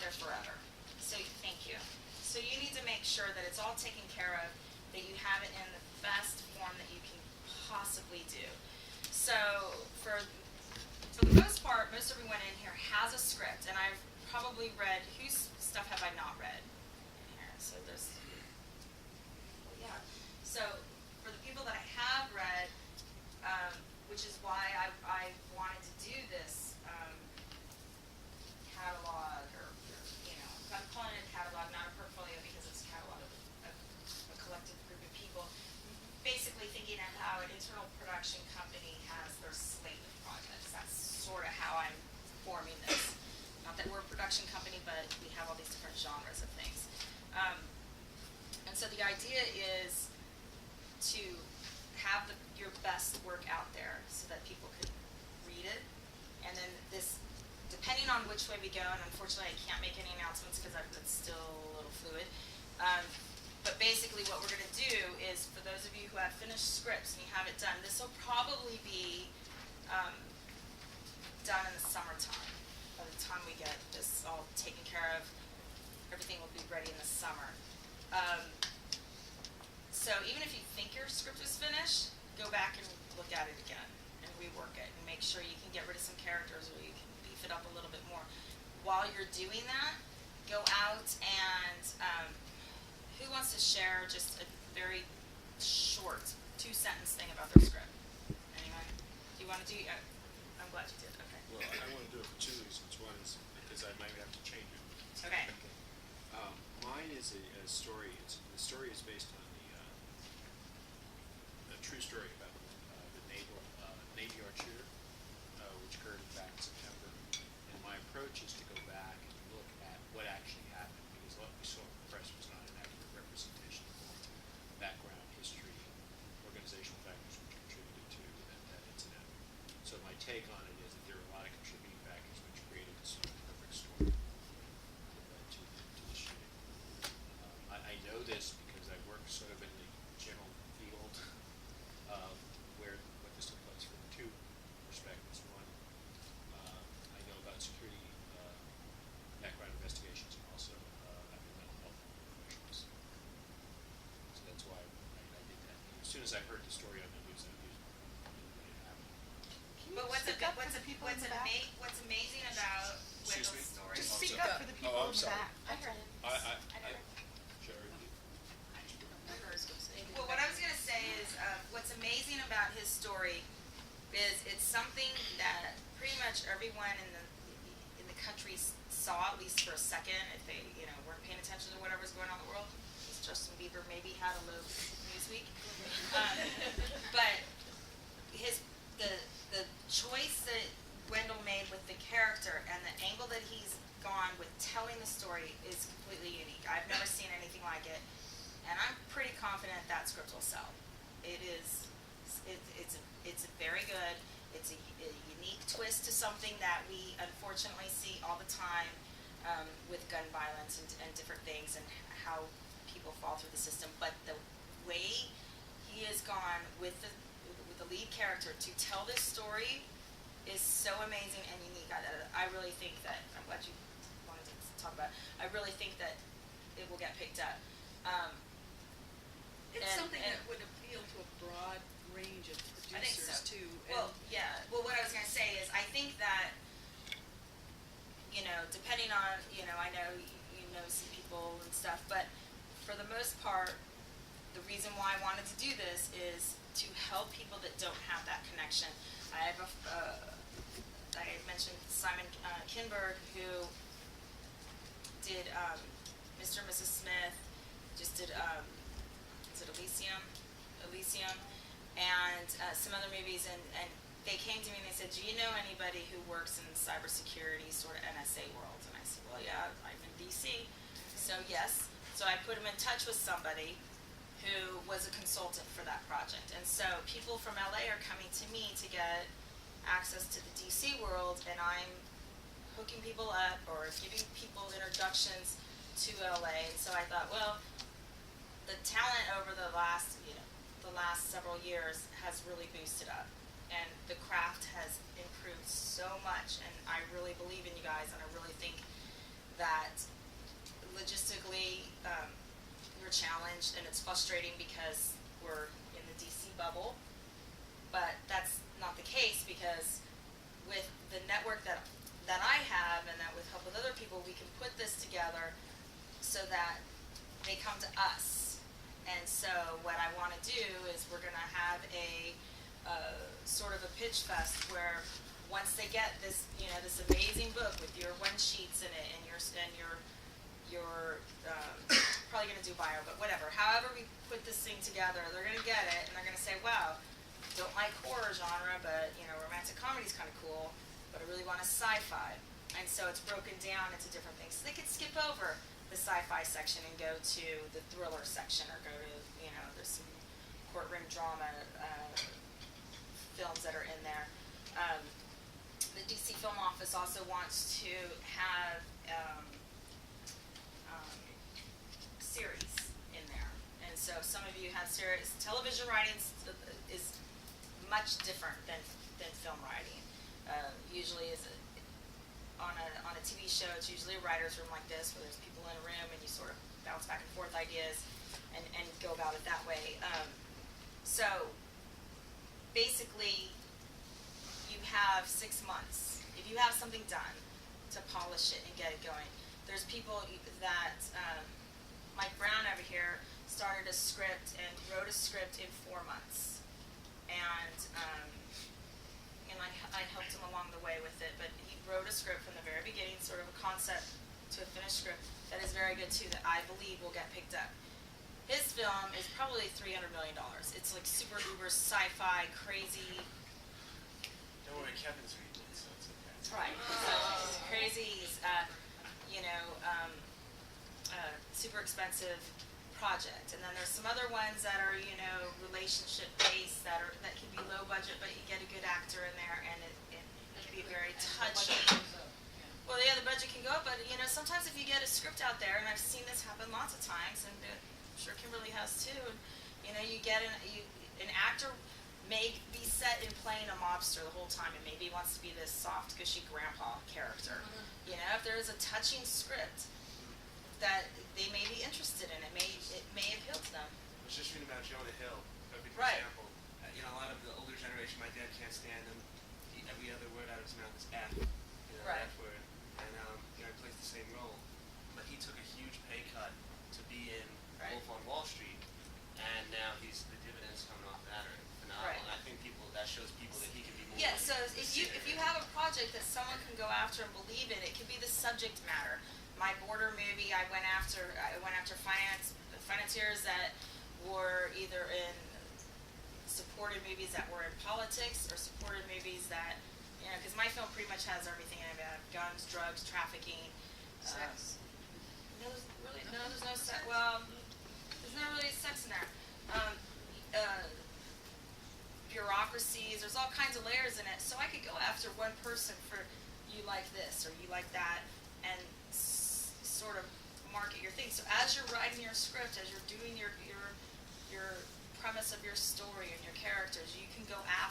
out there forever. So thank you. So you need to make sure that it's all taken care of, that you have it in the best form that you can possibly do. So for the most part, most everyone in here has a script, and I've probably read, whose stuff have I not read in here? So there's, well, yeah. So for the people that I have read, which is why I wanted to do this catalog, or, I'm calling it a catalog, not a portfolio, because it's a catalog of a collective group of people. Basically thinking of how an internal production company has their slate of projects. That's sort of how I'm forming this. Not that we're a production company, but we have all these different genres of things. And so the idea is to have your best work out there so that people could read it. And then this, depending on which way we go, and unfortunately I can't make any announcements because it's still a little fluid, but basically what we're going to do is, for those of you who have finished scripts and you have it done, this will probably be done in the summertime. By the time we get this all taken care of, everything will be ready in the summer. So even if you think your script is finished, go back and look at it again and rework it and make sure you can get rid of some characters, or you can beef it up a little bit more. While you're doing that, go out and who wants to share just a very short 2-sentence thing about their script? Anyone? Do you want to do? I'm glad you did. Okay. Well, I want to do it for 2 reasons. One is because I might have to change it. Okay. Mine is a story. The story is based on a true story about the Navy Yard shooter, which occurred back in September. And my approach is to go back and look at what actually happened, because what we saw in the press was not an accurate representation of background, history, organizational factors which contributed to that incident. So my take on it is that there are a lot of contributing factors which created this perfect story to the shooting. I know this because I work sort of in the general field where what this took place from 2 perspectives. One, I know about security background investigations, and also I'm a mental health professional. So that's why I did that. As soon as I heard the story on the news, I knew it happened. But what's amazing about Wendell's story? Just speak up for the people in the back. I heard it. Sherry. Well, what I was going to say is what's amazing about his story is it's something that pretty much everyone in the country saw, at least for a second, if they weren't paying attention to whatever's going on in the world. Justin Bieber maybe had a low Newsweek, but the choice that Wendell made with the character and the angle that he's gone with telling the story is completely unique. I've never seen anything like it, and I'm pretty confident that script will sell. It's very good. It's a unique twist to something that we unfortunately see all the time with gun violence and different things, and how people fall through the system. But the way he has gone with the lead character to tell this story is so amazing and unique. I really think that, I'm glad you wanted to talk about it. I really think that it will get picked up. It's something that would appeal to a broad range of producers, I think so. Too. Well, yeah. Well, what I was going to say is I think that, depending on, I know you know some people and stuff, but for the most part, the reason why I wanted to do this is to help people that don't have that connection. I mentioned Simon Kinberg, who did Mr. and Mrs. Smith, just did, is it Elysium, and some other movies, and they came to me and they said, do you know anybody who works in cybersecurity, sort of NSA world? And I said, well, yeah, I'm in DC, so yes. So I put him in touch with somebody who was a consultant for that project. And so people from LA are coming to me to get access to the DC world, and I'm hooking people up or giving people introductions to LA. And so I thought, well, the talent over the last several years has really boosted up, and the craft has improved so much, and I really believe in you guys, and I really think that logistically, we're challenged, and it's frustrating because we're in the DC bubble. But that's not the case, because with the network that I have, and that with help with other people, we can put this together so that they come to us. And so what I want to do is we're going to have a sort of a pitch fest where once they get this, this amazing book with your one sheets in it, and your probably going to do bio, but whatever. However we put this thing together, they're going to get it, and they're going to say, wow, don't like horror genre, but romantic comedy is kind of cool, but I really want a sci-fi. And so it's broken down into different things. So they could skip over the sci-fi section and go to the thriller section, or go to, there's some courtroom drama films that are in there. The DC Film Office also wants to have series in there. And so some of you have series. Television writing is much different than film writing. Usually on a TV show, it's usually a writer's room like this, where there's people in a room and you sort of bounce back and forth ideas and go about it that way. So basically, you have 6 months. If you have something done, to polish it and get it going. There's people that, Mike Brown over here started a script and wrote a script in 4 months. And I helped him along the way with it, but he wrote a script from the very beginning, sort of a concept to a finished script that is very good too, that I believe will get picked up. His film is probably $300 million. It's like super uber sci-fi, crazy. Don't worry, Kevin's reading it, so it's okay. That's right. So he's crazy. He's, super expensive project. And then there's some other ones that are, relationship based, that can be low budget, but you get a good actor in there, and it can be very touching. Well, yeah, the budget can go up, but sometimes if you get a script out there, and I've seen this happen lots of times, and I'm sure Kimberly has too. You get an actor may be set in playing a mobster the whole time, and maybe he wants to be this soft, gushy grandpa character. If there is a touching script that they may be interested in, it may appeal to them. I was just reading about Jonah Hill, perfect Right. example. A lot of the older generation, my dad can't stand him. Every other word out of his mouth is F. Right. F word. And he plays the same role, but he took a huge pay cut to be in Right. Wolf on Wall Street, and now the dividends coming off that are phenomenal. Right. And I think that shows people that he can be more. Yeah, so if you have a project that someone can go after and believe in, it can be the subject matter. My border movie, I went after financiers that were either in supported movies that were in politics, or supported movies that, because my film pretty much has everything in it: guns, drugs, trafficking, Sex. there's no sex. Well, there's not really sex in there. Bureaucracies. There's all kinds of layers in it. So I could go after one person for, you like this or you like that, and sort of market your thing. So as you're writing your script, as you're doing your premise of your story and your characters, you can go after